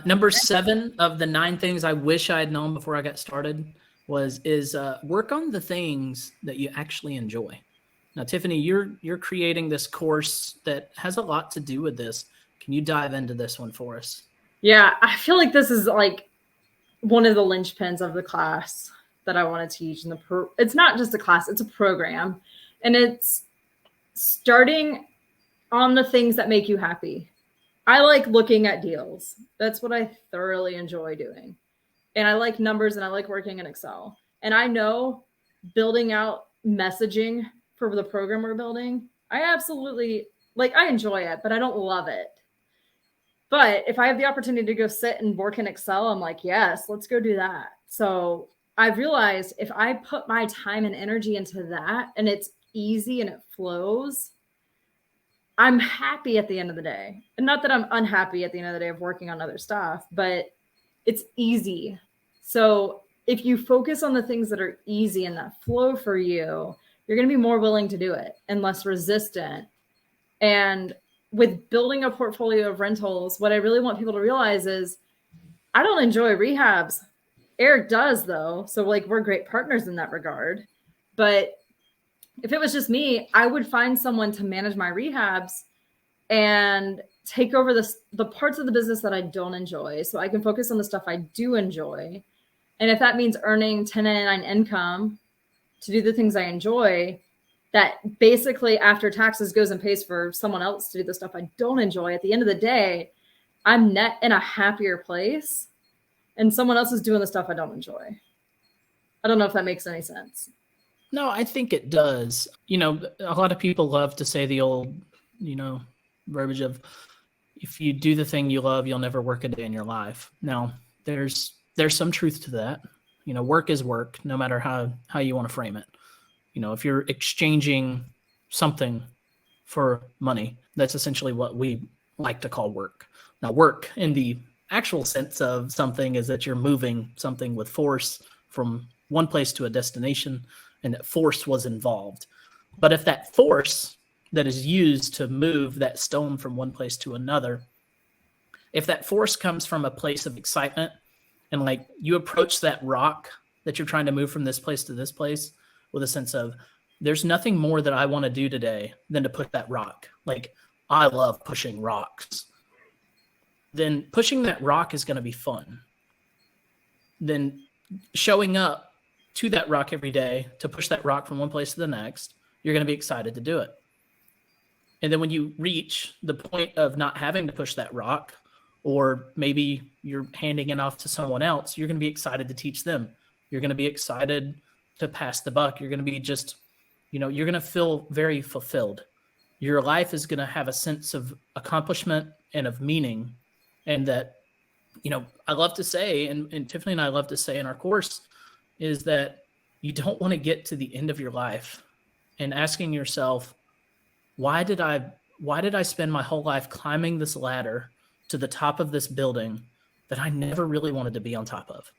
Number 7 of the 9 things I wish I had known before I got started is work on the things that you actually enjoy. Now, Tiffany, you're creating this course that has a lot to do with this. Can you dive into this one for us? Yeah, I feel like this is like one of the linchpins of the class that I want to teach. And it's not just a class, it's a program. And it's starting on the things that make you happy. I like looking at deals. That's what I thoroughly enjoy doing. And I like numbers and I like working in Excel. And I know building out messaging for the program we're building, I absolutely like, I enjoy it, but I don't love it. But if I have the opportunity to go sit and work in Excel, I'm like, yes, let's go do that. So I've realized if I put my time and energy into that and it's easy and it flows, I'm happy at the end of the day. And not that I'm unhappy at the end of the day of working on other stuff, but it's easy. So if you focus on the things that are easy and that flow for you, you're going to be more willing to do it and less resistant. And with building a portfolio of rentals, what I really want people to realize is I don't enjoy rehabs. Eric does, though. So like we're great partners in that regard. But if it was just me, I would find someone to manage my rehabs and take over the parts of the business that I don't enjoy, so I can focus on the stuff I do enjoy. And if that means earning 1099 income to do the things I enjoy, that basically after taxes goes and pays for someone else to do the stuff I don't enjoy, at the end of the day, I'm net in a happier place and someone else is doing the stuff I don't enjoy. I don't know if that makes any sense. No, I think it does. A lot of people love to say the old, verbiage of, if you do the thing you love, you'll never work a day in your life. Now, there's some truth to that. Work is work, no matter how you want to frame it. If you're exchanging something for money, that's essentially what we like to call work. Now, work in the actual sense of something is that you're moving something with force from one place to a destination, and that force was involved. But if that force that is used to move that stone from one place to another, if that force comes from a place of excitement, and like you approach that rock that you're trying to move from this place to this place with a sense of, there's nothing more that I want to do today than to push that rock. Like, I love pushing rocks. Then pushing that rock is going to be fun. Then showing up to that rock every day to push that rock from one place to the next, you're going to be excited to do it. And then when you reach the point of not having to push that rock, or maybe you're handing it off to someone else, you're going to be excited to teach them. You're going to be excited to pass the buck. You're going to be just, you're going to feel very fulfilled. Your life is going to have a sense of accomplishment and of meaning. And that, I love to say, and Tiffany and I love to say in our course, is that you don't want to get to the end of your life and asking yourself, why did I spend my whole life climbing this ladder to the top of this building that I never really wanted to be on top of?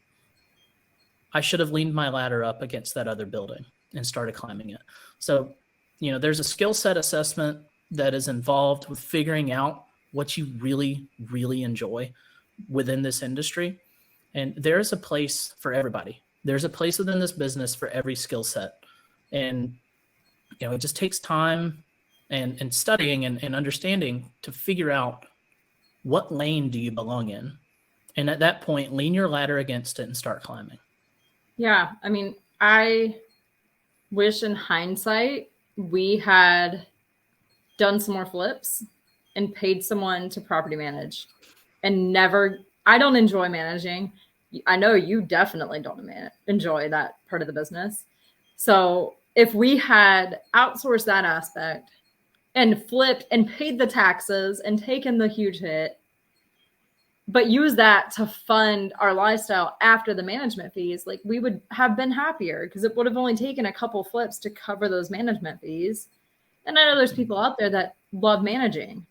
I should have leaned my ladder up against that other building and started climbing it. So, there's a skill set assessment that is involved with figuring out what you really, really enjoy within this industry. And there's a place for everybody. There's a place within this business for every skill set. And, it just takes time and studying and understanding to figure out what lane do you belong in. And at that point, lean your ladder against it and start climbing. Yeah. I mean, I wish in hindsight we had done some more flips and paid someone to property manage and I don't enjoy managing. I know you definitely don't enjoy that part of the business. So if we had outsourced that aspect and flipped and paid the taxes and taken the huge hit, but use that to fund our lifestyle after the management fees, like we would have been happier because it would have only taken a couple flips to cover those management fees. And I know there's people out there that love managing.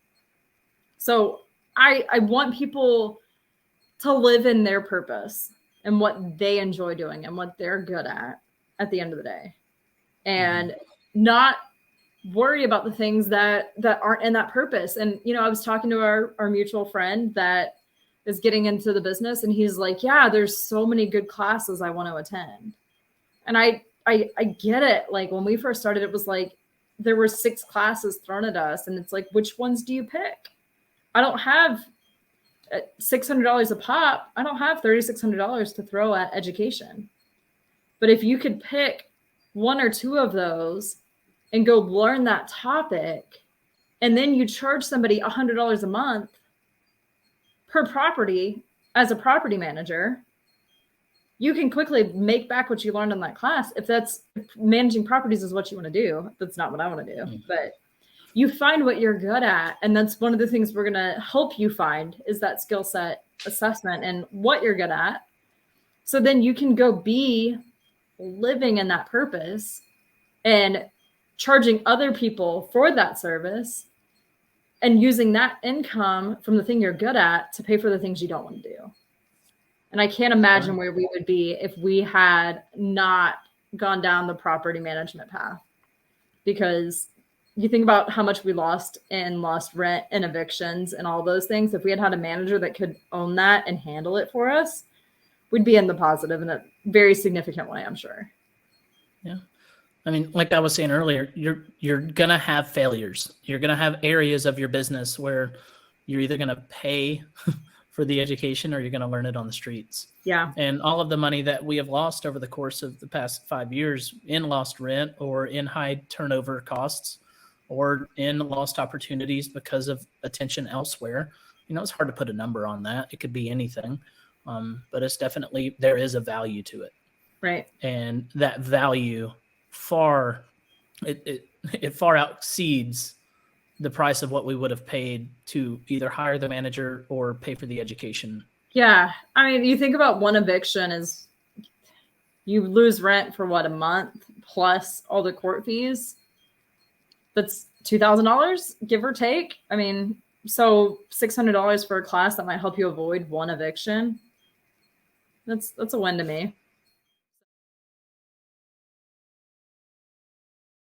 So I want people to live in their purpose and what they enjoy doing and what they're good at the end of the day, and not worry about the things that aren't in that purpose. And, I was talking to our mutual friend that is getting into the business. And he's like, yeah, there's so many good classes I want to attend. And I get it. Like when we first started, it was like there were 6 classes thrown at us. And it's like, which ones do you pick? I don't have $600 a pop. I don't have $3,600 to throw at education. But if you could pick 1 or 2 of those and go learn that topic, and then you charge somebody $100 a month per property as a property manager, you can quickly make back what you learned in that class. If managing properties is what you want to do, that's not what I want to do. But you find what you're good at. And that's one of the things we're going to help you find is that skill set assessment and what you're good at. So then you can go be living in that purpose and charging other people for that service and using that income from the thing you're good at to pay for the things you don't want to do. And I can't imagine where we would be if we had not gone down the property management path, because you think about how much we lost in lost rent and evictions and all those things. If we had had a manager that could own that and handle it for us, we'd be in the positive in a very significant way, I'm sure. Yeah. I mean, like I was saying earlier, you're going to have failures. You're going to have areas of your business where you're either going to pay for the education or you're going to learn it on the streets. Yeah. And all of the money that we have lost over the course of the past 5 years in lost rent or in high turnover costs or in lost opportunities because of attention elsewhere, it's hard to put a number on that. It could be anything. But it's definitely, there is a value to it. Right. And that value far exceeds the price of what we would have paid to either hire the manager or pay for the education. Yeah. I mean, you think about one eviction is you lose rent for a month plus all the court fees. That's $2,000, give or take. I mean, so $600 for a class that might help you avoid one eviction. That's a win to me.